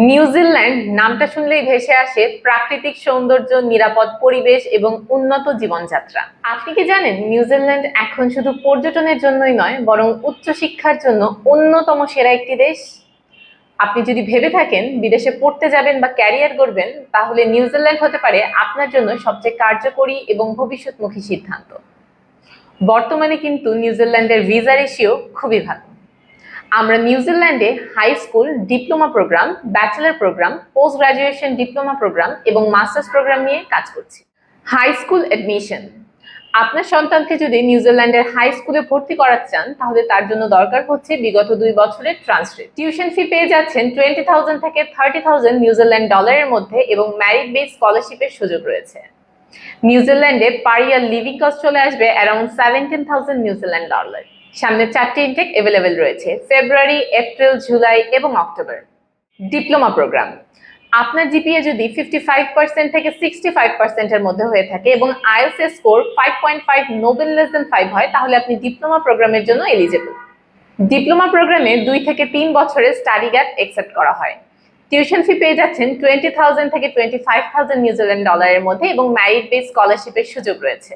New Zealand নামটা শুনলেই ভেসে আসে প্রাকৃতিক সৌন্দর্য, নিরাপদ পরিবেশ এবং উন্নত জীবনযাত্রা। আপনি কি জানেন নিউজিল্যান্ড এখন শুধু পর্যটনের জন্যই নয়, বরং উচ্চশিক্ষার জন্য অন্যতম সেরা একটি দেশ? আপনি যদি ভেবে থাকেন বিদেশে পড়তে যাবেন বা ক্যারিয়ার করবেন, তাহলে নিউজিল্যান্ড হতে পারে আপনার জন্য সবচেয়ে কার্যকরী এবং ভবিষ্যৎমুখী সিদ্ধান্ত। বর্তমানে কিন্তু নিউজিল্যান্ডের ভিসা রেশিও খুবই ভালো। আমরা নিউজিল্যান্ডে high school diploma program, bachelor program, post graduation diploma program এবং মাস্টার্স প্রোগ্রাম নিয়ে কাজ করছি। High school admission. আপনার সন্তানকে যদি নিউজিল্যান্ডের হাই স্কুলে ভর্তি করাতে চান, তাহলে তার জন্য দরকার হচ্ছে বিগত 2 বছরের ট্রান্সক্রিপ্ট। টিউশন ফি পেয়ে যাচ্ছেন 20,000 থেকে 30,000 নিউজিল্যান্ড ডলারের মধ্যে এবং মেরিট বেস স্কলারশিপের সুযোগ রয়েছে। নিউজিল্যান্ডে পার ইয়ার লিভিং কস্ট চলে আসবে অ্যারাউন্ড 17,000 নিউজিল্যান্ড ডলার। সামনে 4টি ইনটেক অ্যাভেলেবেল রয়েছে: ফেব্রুয়ারি, এপ্রিল, জুলাই এবং অক্টোবর। Diploma program. আপনার জিপিএ যদি 55% থেকে 65% এর মধ্যে হয়ে থাকে এবং আইএলটিএস স্কোর 5.5 নোবেল লেস দেন 5 হয়, তাহলে আপনি ডিপ্লোমা প্রোগ্রামের জন্য এলিজিবল। ডিপ্লোমা প্রোগ্রামে 2 থেকে 3 বছরের স্টাডি গ্যাপ একসেপ্ট করা হয়। টিউশন ফি পেয়ে যাচ্ছেন 20,000 থেকে 25,000 নিউজিল্যান্ড ডলারের মধ্যে এবং মেরিট বেস স্কলারশিপের সুযোগ রয়েছে।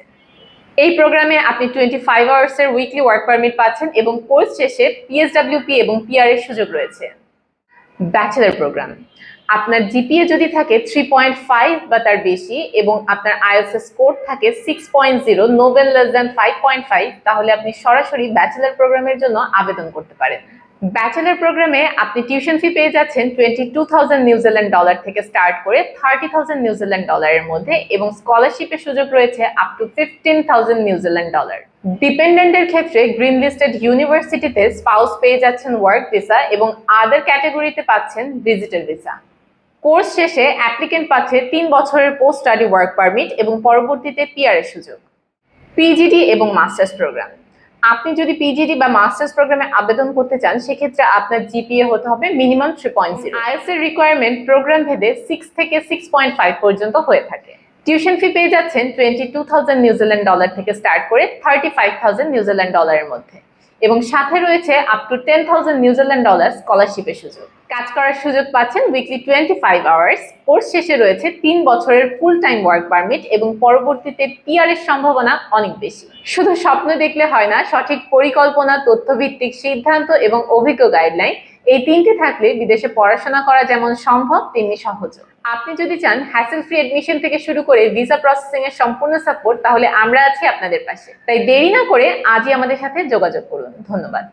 এই প্রোগ্রামে আপনি 25 আওয়ার্সের উইকলি ওয়ার্ক পারমিট পাচ্ছেন এবং কোর্স শেষে পিএসডব্লিউপি এবং পিআর এর সুযোগ রয়েছে। Bachelor programme. আপনার জিপিএ যদি থাকে 3.5 বা তার বেশি এবং আপনার আইএলটিএস স্কোর থাকে 6.0 নোবেল লেস দেন 5.5, তাহলে আপনি সরাসরি ব্যাচেলর প্রোগ্রামের জন্য আবেদন করতে পারেন। ব্যাচেলর প্রোগ্রামে আপনি টিউশন ফি পেয়ে যাচ্ছেন 22,000 নিউজিল্যান্ড ডলার থেকে স্টার্ট করে 30,000 নিউজিল্যান্ড ডলারের মধ্যে এবং স্কলারশিপের সুযোগ রয়েছে আপ টু 15,000 নিউজিল্যান্ড ডলার। ডিপেন্ডেন্টের ক্ষেত্রে গ্রিন লিস্টেড ইউনিভার্সিটিতে স্পাউস পেয়ে যাচ্ছেন ওয়ার্ক ভিসা এবং আদার ক্যাটাগরিতে পাচ্ছেন ভিজিটর ভিসা। কোর্স শেষে অ্যাপ্লিকেন্ট পাচ্ছে 3 বছরের পোস্ট স্টাডি ওয়ার্ক পারমিট এবং পরবর্তীতে পিআর এর সুযোগ। পিজিডি এবং মাস্টার্স প্রোগ্রাম। আপনি যদি পিজিডি বা মাস্টার্স প্রোগ্রামে আবেদন করতে চান, সেক্ষেত্রে আপনার জিপিএ হতে হবে মিনিমাম 3.0। আইএলটিএস এর রিকোয়ারমেন্ট প্রোগ্রাম ভেদে 6 থেকে 6.5 পর্যন্ত হয়ে থাকে। টিউশন ফি পেয়ে যাচ্ছেন 22,000 নিউজিল্যান্ড ডলার থেকে স্টার্ট করে 35,000 নিউজিল্যান্ড ডলারের মধ্যে এবং সাথে রয়েছে আপ টু 10,000 নিউজিল্যান্ড ডলার স্কলারশিপের সুযোগ। কাজ করার সুযোগ পাচ্ছেন উইকলি 25 আওয়ার্স। কোর্স শেষে রয়েছে 3 বছরের ফুল টাইম ওয়ার্ক পারমিট এবং পরবর্তীতে পিআর এর সম্ভাবনা অনেক বেশি। শুধু স্বপ্ন দেখলে হয় না, সঠিক পরিকল্পনা, তথ্যভিত্তিক সিদ্ধান্ত এবং অভিজ্ঞ গাইডলাইন, এই 3টি থাকলে বিদেশে পড়াশোনা করা যেমন সম্ভব তেমনি সহজ। আপনি যদি চান হ্যাসেল ফ্রি এডমিশন থেকে শুরু করে ভিসা প্রসেসিং এর সম্পূর্ণ সাপোর্ট, তাহলে আমরা আছি আপনাদের পাশে। তাই দেরি না করে আজই আমাদের সাথে যোগাযোগ করুন। ধন্যবাদ।